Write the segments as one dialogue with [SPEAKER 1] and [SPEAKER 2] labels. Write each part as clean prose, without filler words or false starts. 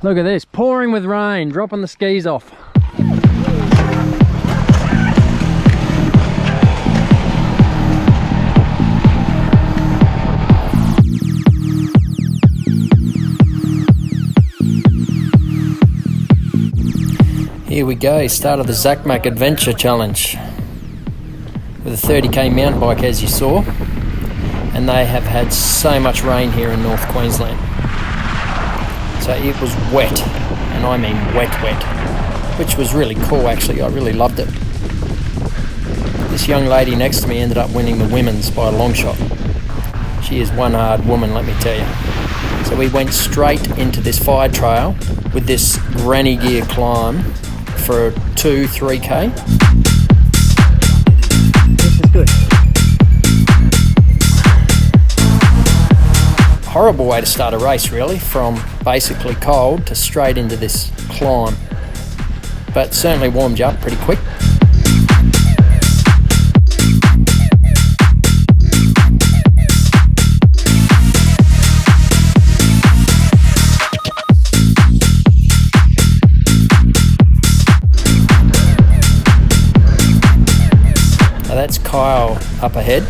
[SPEAKER 1] Look at this, pouring with rain, dropping the skis off. Here we go, start of the Mach Adventure challenge with a 30k mountain bike, as you saw, and they have had so much rain here in North Queensland. So it was wet, and I mean wet, which was really cool actually. I really loved it. This young lady next to me ended up winning the women's by a long shot. She is one hard woman, let me tell you. So we went straight into this fire trail with this granny gear climb for a 2-3k. This is good. Horrible way to start a race, really, from basically cold to straight into this climb, but certainly warmed you up pretty quick. Now that's Kyle up ahead,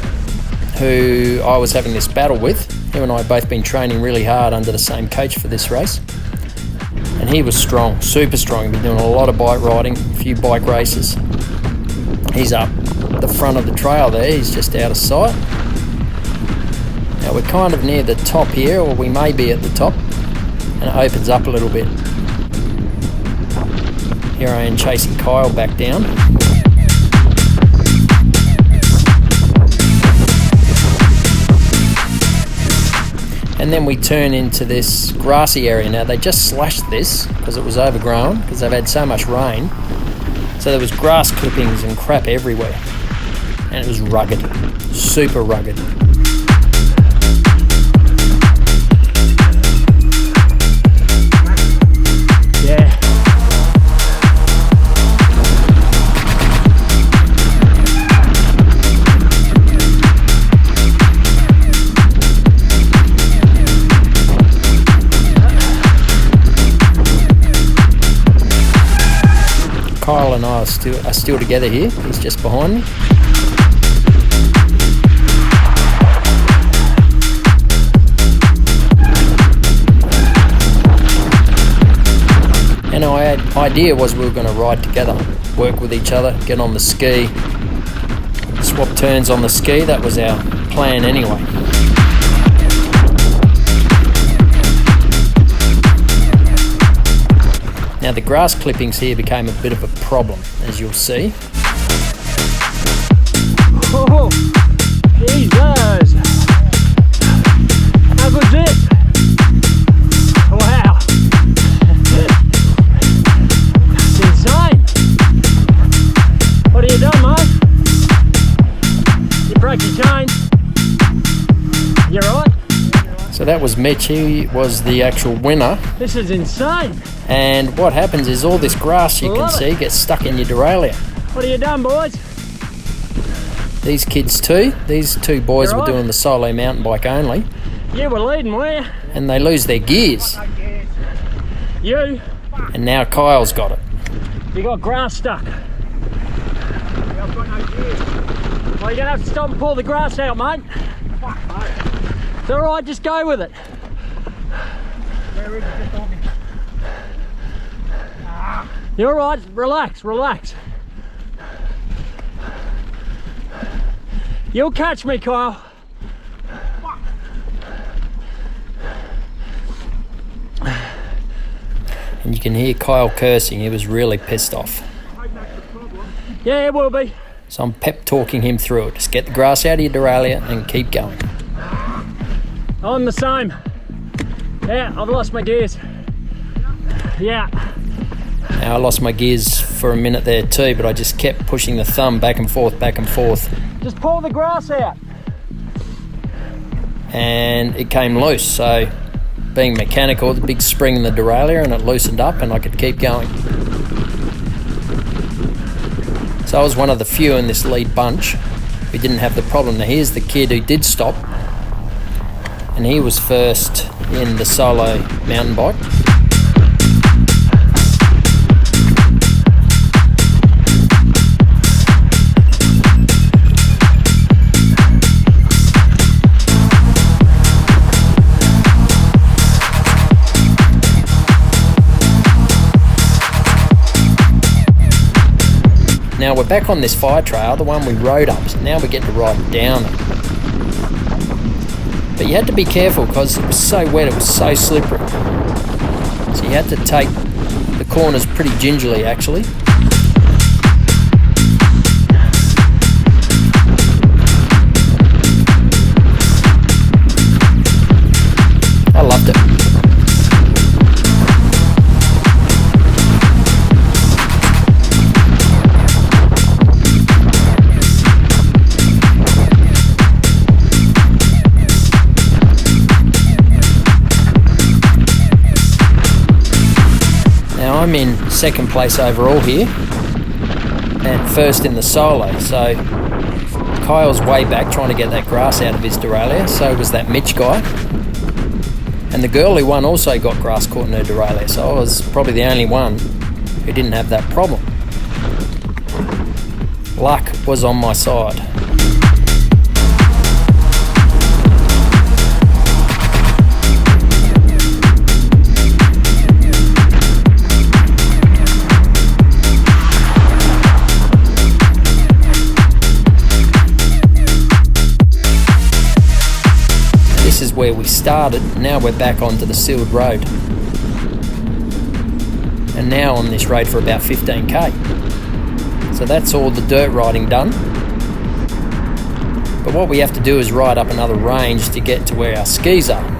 [SPEAKER 1] who I was having this battle with. Him and I have both been training really hard under the same coach for this race. And he was strong, super strong. He's been doing a lot of bike riding, a few bike races. He's up the front of the trail there, he's just out of sight. Now we're kind of near the top here, or we may be at the top, and it opens up a little bit. Here I am chasing Kyle back down. And then we turn into this grassy area. Now they just slashed this because it was overgrown because they've had so much rain. So there was grass clippings and crap everywhere. And it was rugged, super rugged. Yeah. Kyle and I are still together here. He's just behind me. And our idea was we were going to ride together, work with each other, get on the ski, swap turns on the ski. That was our plan anyway. Now the grass clippings here became a bit of a problem, as you'll see.
[SPEAKER 2] Oh, Jesus! How good's this? Wow! It's insane! What have you done, mate? You broke your chain? You right?
[SPEAKER 1] So that was Mitch, he was the actual winner.
[SPEAKER 2] This is insane!
[SPEAKER 1] And what happens is all this grass you can see gets stuck in your derailleur.
[SPEAKER 2] What have you done, boys?
[SPEAKER 1] These kids too, these two boys were doing the solo mountain bike only.
[SPEAKER 2] You were leading, were you?
[SPEAKER 1] And they lose their gears.
[SPEAKER 2] You?
[SPEAKER 1] And now Kyle's got it.
[SPEAKER 2] You got grass stuck. I've got no gears. Well, you're gonna have to stop and pull the grass out, mate. Fuck, mate. It's alright, just go with it. Where is it? Just on me. You're all right, relax, relax. You'll catch me, Kyle.
[SPEAKER 1] And you can hear Kyle cursing, he was really pissed off.
[SPEAKER 2] Yeah, it will be.
[SPEAKER 1] So I'm pep talking him through it. Just get the grass out of your derailleur and keep going.
[SPEAKER 2] I'm the same. Yeah, I've lost my gears. Yeah.
[SPEAKER 1] Now I lost my gears for a minute there too, but I just kept pushing the thumb back and forth, back and forth.
[SPEAKER 2] Just pull the grass out.
[SPEAKER 1] And it came loose, so being mechanical, the big spring in the derailleur, and it loosened up and I could keep going. So I was one of the few in this lead bunch who didn't have the problem. Now here's the kid who did stop, and he was first in the solo mountain bike. Now we're back on this fire trail, the one we rode up, so now we get to ride down it. But you had to be careful because it was so wet, it was so slippery. So you had to take the corners pretty gingerly actually. I loved it. Now I'm in second place overall here and first in the solo, so Kyle's way back trying to get that grass out of his derailleur, so was that Mitch guy. And the girl who won also got grass caught in her derailleur, so I was probably the only one who didn't have that problem. Luck was on my side. This is where we started. Now we're back onto the sealed road. And now on this road for about 15k. So that's all the dirt riding done. But what we have to do is ride up another range to get to where our skis are.
[SPEAKER 2] What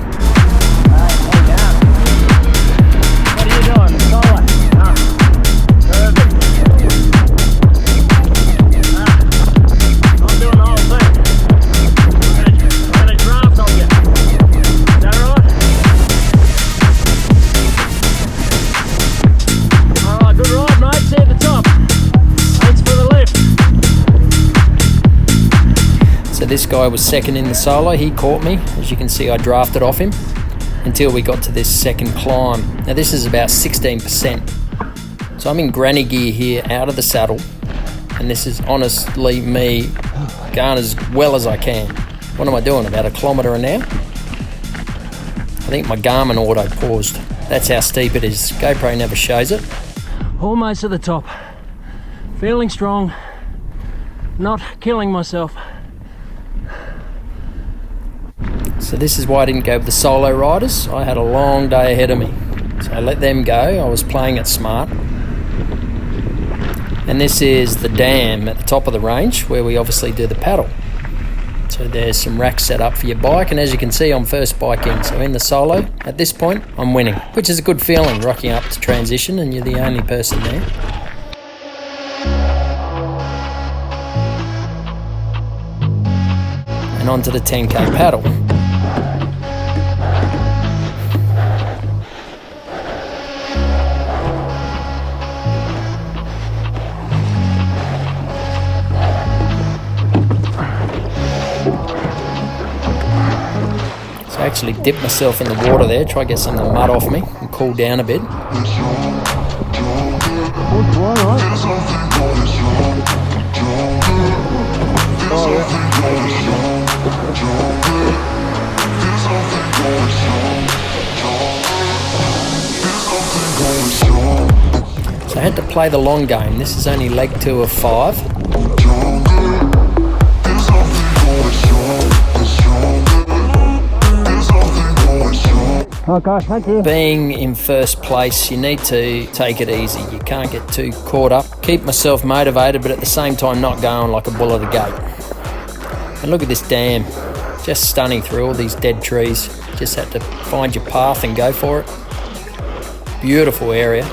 [SPEAKER 2] are you doing? Solid. Perfect. I'm doing the whole thing. I'm gonna draft on you. Is that right? Alright, good ride, mate. See you at the top. Thanks for the lift.
[SPEAKER 1] So this guy was second in the solo, he caught me. As you can see, I drafted off him until we got to this second climb. Now this is about 16%. So I'm in granny gear here, out of the saddle, and this is honestly me going as well as I can. What am I doing, about 1 kilometre an hour? I think my Garmin auto paused. That's how steep it is. GoPro never shows it.
[SPEAKER 2] Almost at the top. Feeling strong. Not killing myself.
[SPEAKER 1] So this is why I didn't go with the solo riders. I had a long day ahead of me. So I let them go. I was playing it smart. And this is the dam at the top of the range where we obviously do the paddle. So there's some racks set up for your bike, and as you can see, I'm first bike in. So in the solo, at this point, I'm winning, which is a good feeling, rocking up to transition and you're the only person there. And onto the 10k paddle. I actually dipped myself in the water there, try to get some of the mud off me and cool down a bit. So I had to play the long game. This is only leg 2 of 5.
[SPEAKER 2] Okay, thank you.
[SPEAKER 1] Being in first place, you need to take it easy. You can't get too caught up. Keep myself motivated, but at the same time not going like a bull at the gate. And look at this dam. Just stunning through all these dead trees. Just have to find your path and go for it. Beautiful area.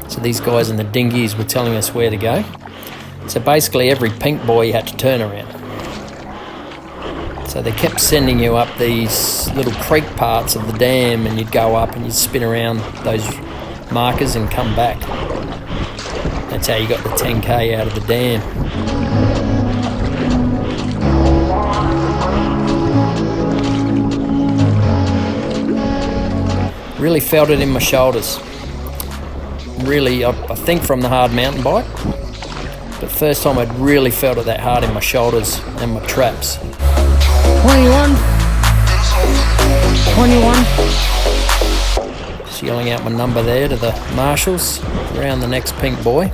[SPEAKER 1] So these guys in the dinghies were telling us where to go. So basically every pink boy you had to turn around. So they kept sending you up these little creek parts of the dam, and you'd go up and you'd spin around those markers and come back. That's how you got the 10K out of the dam. Really felt it in my shoulders. Really, I think from the hard mountain bike, but first time I'd really felt it that hard in my shoulders and my traps.
[SPEAKER 2] 21.
[SPEAKER 1] Just yelling out my number there to the marshals around the next pink boy.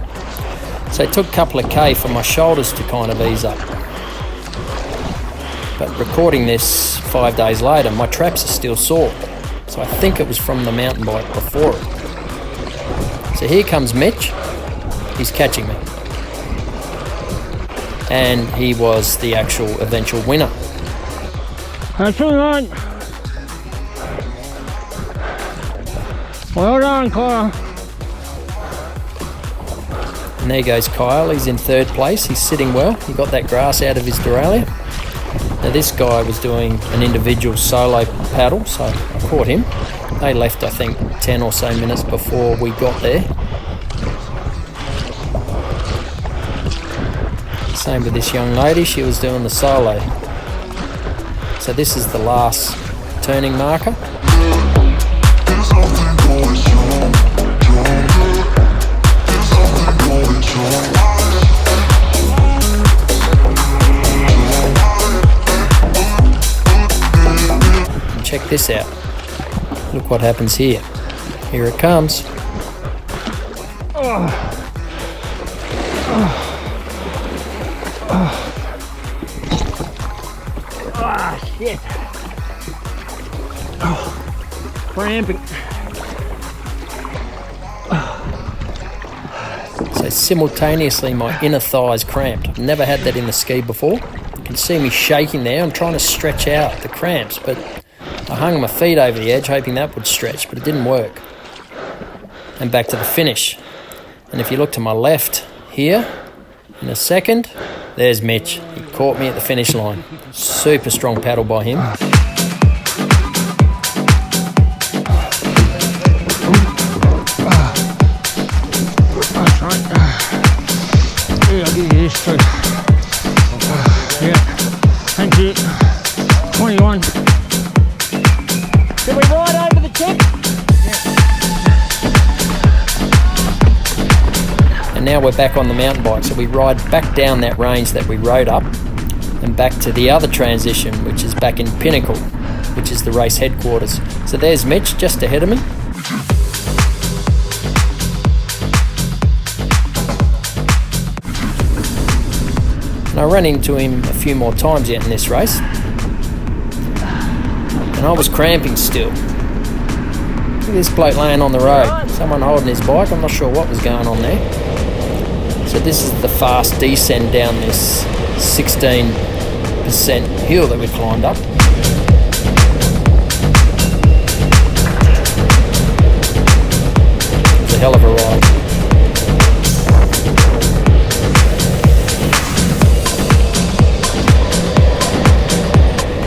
[SPEAKER 1] So it took a couple of K for my shoulders to kind of ease up. But recording this 5 days later, my traps are still sore. So I think it was from the mountain bike before it. So here comes Mitch. He's catching me. And he was the actual eventual winner.
[SPEAKER 2] That's all right. Well done, Kyle.
[SPEAKER 1] And there goes Kyle. He's in third place. He's sitting well. He got that grass out of his derailleur. Now this guy was doing an individual solo paddle, so I caught him. They left, I think, 10 or so minutes before we got there. Same with this young lady, she was doing the solo. So this is the last turning marker. Check this out. Look what happens here. Here it comes.
[SPEAKER 2] Shit. Cramping.
[SPEAKER 1] So simultaneously my inner thighs cramped. I've never had that in the ski before. You can see me shaking there. I'm trying to stretch out the cramps, but I hung my feet over the edge hoping that would stretch, but it didn't work. And back to the finish. And if you look to my left here, in a second, there's Mitch. He caught me at the finish line. Super strong paddle by him.
[SPEAKER 2] That's right. Yeah, I'll give you this too. Yeah. Thank you. 21. Did we ride over the tip?
[SPEAKER 1] And now we're back on the mountain bike, so we ride back down that range that we rode up and back to the other transition, which is back in Pinnacle, which is the race headquarters. So there's Mitch just ahead of me. And I ran into him a few more times out in this race. And I was cramping still. Look at this bloke laying on the road. Someone holding his bike. I'm not sure what was going on there. So this is the fast descent down this 16% hill that we climbed up. It's a hell of a ride.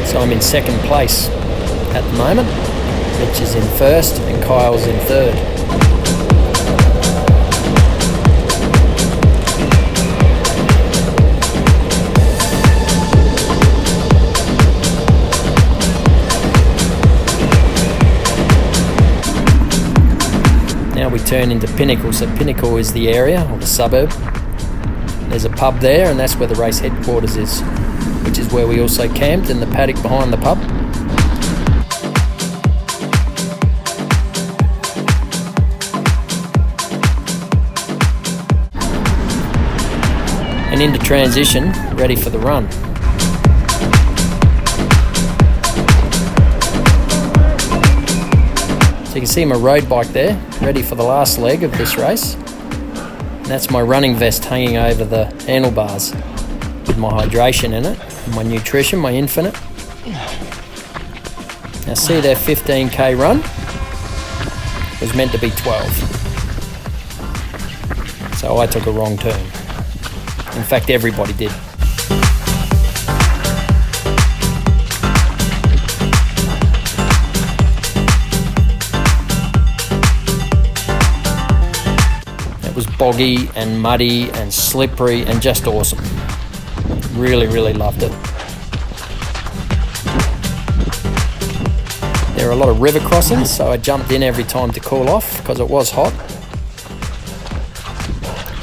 [SPEAKER 1] So I'm in second place at the moment. Mitch is in first and Kyle's in third. Now we turn into Pinnacle. So Pinnacle is the area or the suburb. There's a pub there, and that's where the race headquarters is, which is where we also camped in the paddock behind the pub. And into transition, ready for the run. So you can see my road bike there, ready for the last leg of this race. And that's my running vest hanging over the handlebars with my hydration in it, my nutrition, my Infinite. Now see their 15k run? It was meant to be 12. So I took a wrong turn. In fact, everybody did. It was boggy and muddy and slippery and just awesome. Really, really loved it. There are a lot of river crossings, so I jumped in every time to cool off because it was hot.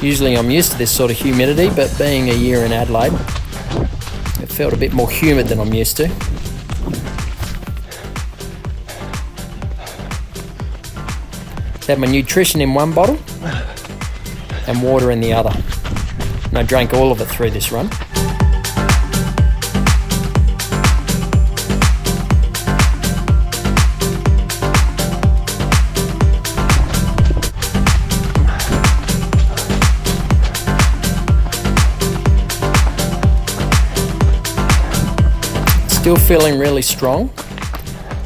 [SPEAKER 1] Usually I'm used to this sort of humidity, but being a year in Adelaide, it felt a bit more humid than I'm used to. Had my nutrition in one bottle and water in the other. And I drank all of it through this run. Still feeling really strong.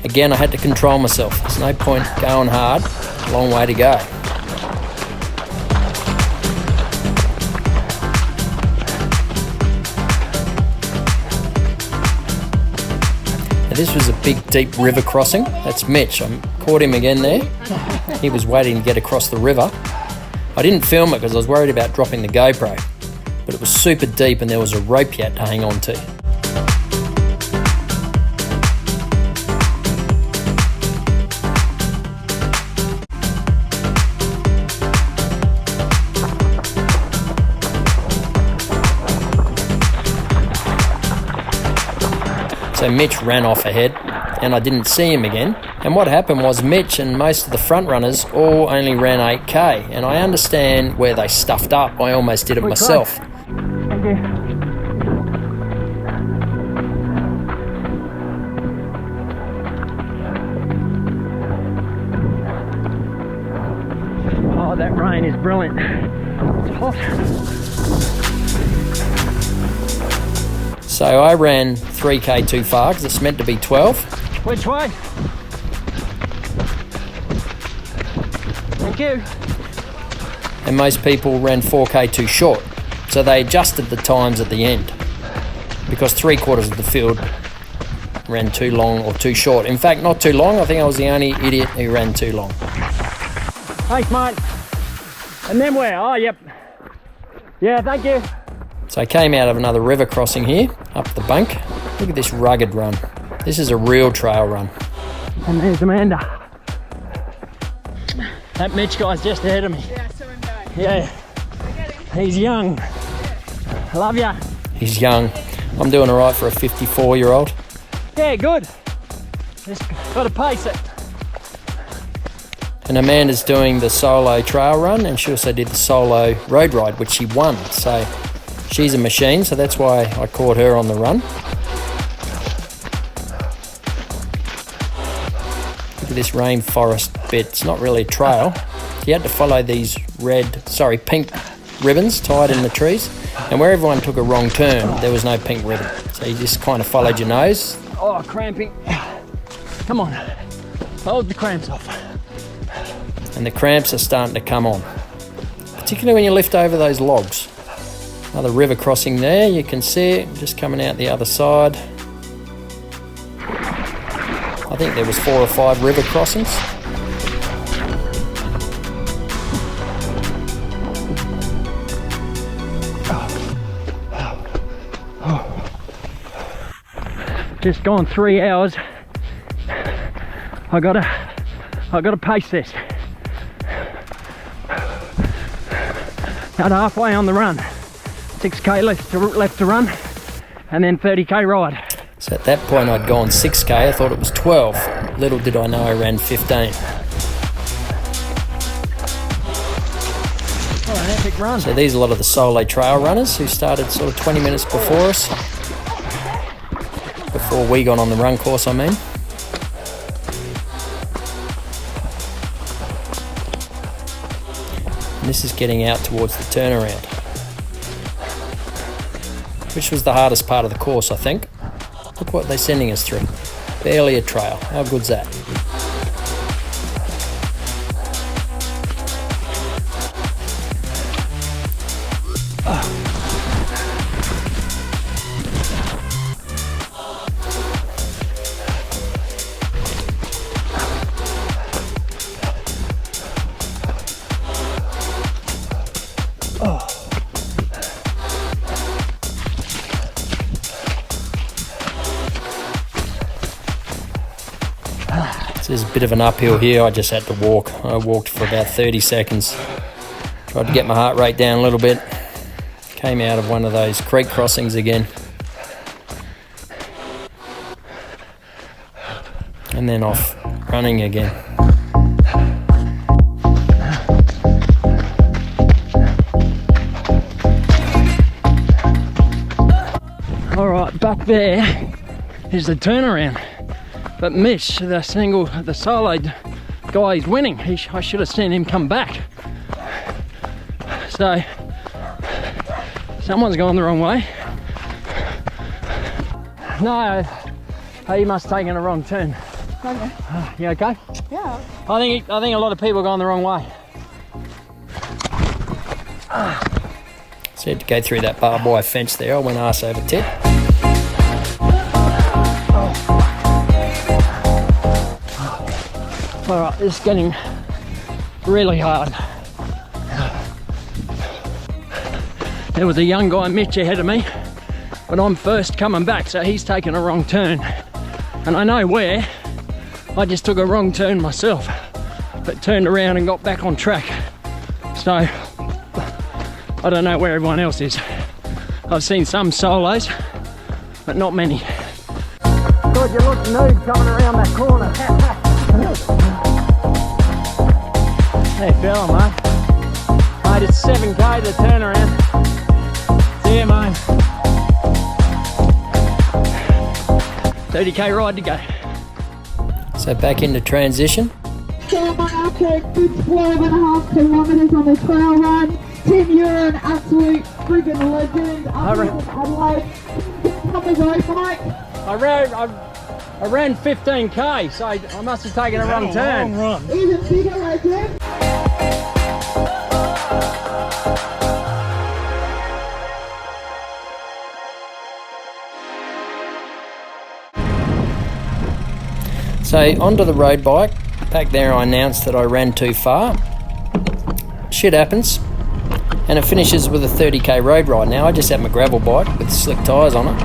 [SPEAKER 1] Again, I had to control myself. There's no point going hard. A long way to go. Now, this was a big, deep river crossing. That's Mitch. I caught him again there. He was waiting to get across the river. I didn't film it because I was worried about dropping the GoPro, but it was super deep and there was a rope you had to hang on to. So Mitch ran off ahead and I didn't see him again. And what happened was Mitch and most of the front runners all only ran 8K. And I understand where they stuffed up. I almost did it myself.
[SPEAKER 2] Thank you. Oh, that rain is brilliant. It's hot.
[SPEAKER 1] So I ran 3K too far because it's meant to be 12.
[SPEAKER 2] Which way? Thank you.
[SPEAKER 1] And most people ran 4K too short. So they adjusted the times at the end because 3/4 of the field ran too long or too short. In fact, not too long. I think I was the only idiot who ran too long.
[SPEAKER 2] Thanks, mate. And then where? Oh, yep. Yeah, thank you.
[SPEAKER 1] So I came out of another river crossing here, up the bunk. Look at this rugged run. This is a real trail run.
[SPEAKER 2] And there's Amanda. That Mitch guy's just ahead of me.
[SPEAKER 3] Yeah, so am I.
[SPEAKER 2] Yeah. He's young. Love ya.
[SPEAKER 1] He's young. I'm doing all right for a 54-year-old.
[SPEAKER 2] Yeah, good. Just gotta pace it.
[SPEAKER 1] And Amanda's doing the solo trail run, and she also did the solo road ride, which she won. So she's a machine, so that's why I caught her on the run. Look at this rainforest bit. It's not really a trail. You had to follow these pink ribbons tied in the trees. And where everyone took a wrong turn, there was no pink ribbon. So you just kind of followed your nose.
[SPEAKER 2] Oh, cramping. Come on. Hold the cramps off.
[SPEAKER 1] And the cramps are starting to come on. Particularly when you lift over those logs. Another river crossing there, you can see it just coming out the other side. I think there was 4 or 5 river crossings.
[SPEAKER 2] Just gone 3 hours. I gotta pace this. About halfway on the run. 6K left to run, and then 30K ride.
[SPEAKER 1] So at that point I'd gone 6K, I thought it was 12. Little did I know I ran 15.
[SPEAKER 2] Oh, an epic run.
[SPEAKER 1] So these are a lot of the solo trail runners who started sort of 20 minutes before us. Before we got on the run course, I mean. And this is getting out towards the turnaround, which was the hardest part of the course, I think. Look what they're sending us through. Barely a trail. How good's that? there's a bit of an uphill here. I just had to walk. I walked for about 30 seconds. Tried to get my heart rate down a little bit. Came out of one of those creek crossings again. And then off running again.
[SPEAKER 2] All right, back there is the turnaround. But Mitch, the solo guy is winning. I should have seen him come back. So, someone's gone the wrong way. No, he must have taken a wrong turn.
[SPEAKER 3] Okay.
[SPEAKER 2] You okay?
[SPEAKER 3] Yeah.
[SPEAKER 2] I think a lot of people have gone the wrong way.
[SPEAKER 1] So I had to go through that barbed wire fence there. I went arse over tit.
[SPEAKER 2] All right, it's getting really hard. There was a young guy, Mitch, ahead of me, but I'm first coming back, so he's taken a wrong turn. And I know where. I just took a wrong turn myself, but turned around and got back on track. So, I don't know where everyone else is. I've seen some solos, but not many. God, you look nude coming around that corner. Hey, fella, mate. Mate, it's 7k to turn around. See you, mate. 30k ride to go.
[SPEAKER 1] So back into transition.
[SPEAKER 3] So my outfit did 12.5 kilometres on the trail run. Tim, you're an absolute friggin' legend. Up in Adelaide. Come the road, mate.
[SPEAKER 2] I ran 15k, so I must have taken a wrong turn.
[SPEAKER 3] Even bigger legend.
[SPEAKER 1] So onto the road bike. Back there I announced that I ran too far. Shit happens. And it finishes with a 30k road ride. Now I just have my gravel bike with slick tyres on it.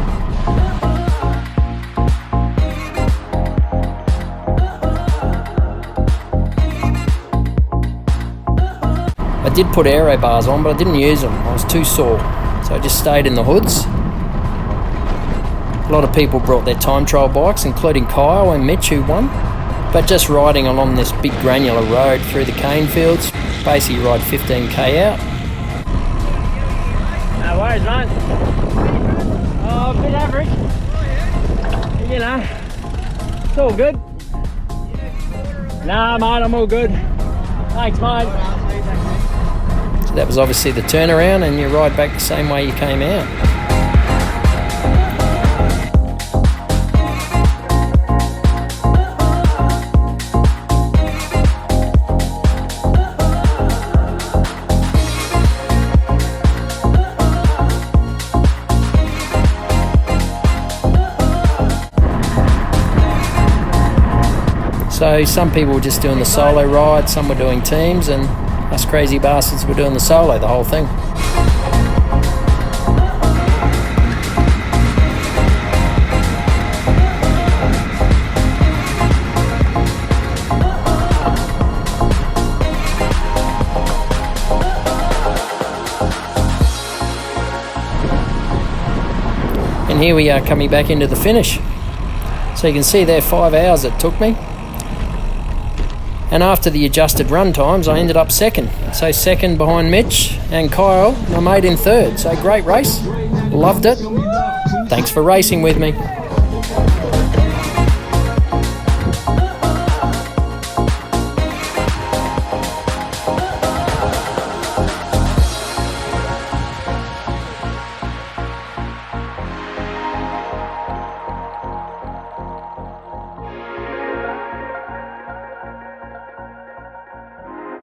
[SPEAKER 1] I did put aero bars on, but I didn't use them. I was too sore. So I just stayed in the hoods. A lot of people brought their time trial bikes, including Kyle and Mitch, who won. But just riding along this big granular road through the cane fields, basically ride 15k out.
[SPEAKER 2] No worries, mate. Oh, a bit average. You know, it's all good. Nah, mate, I'm all good. Thanks, mate.
[SPEAKER 1] So that was obviously the turnaround, and you ride back the same way you came out. So some people were just doing the solo ride, some were doing teams, and us crazy bastards were doing the solo, the whole thing. And here we are coming back into the finish. So you can see there 5 hours it took me. And after the adjusted run times, I ended up second. So second behind Mitch and Kyle, and I made in third. So great race, loved it. Thanks for racing with me.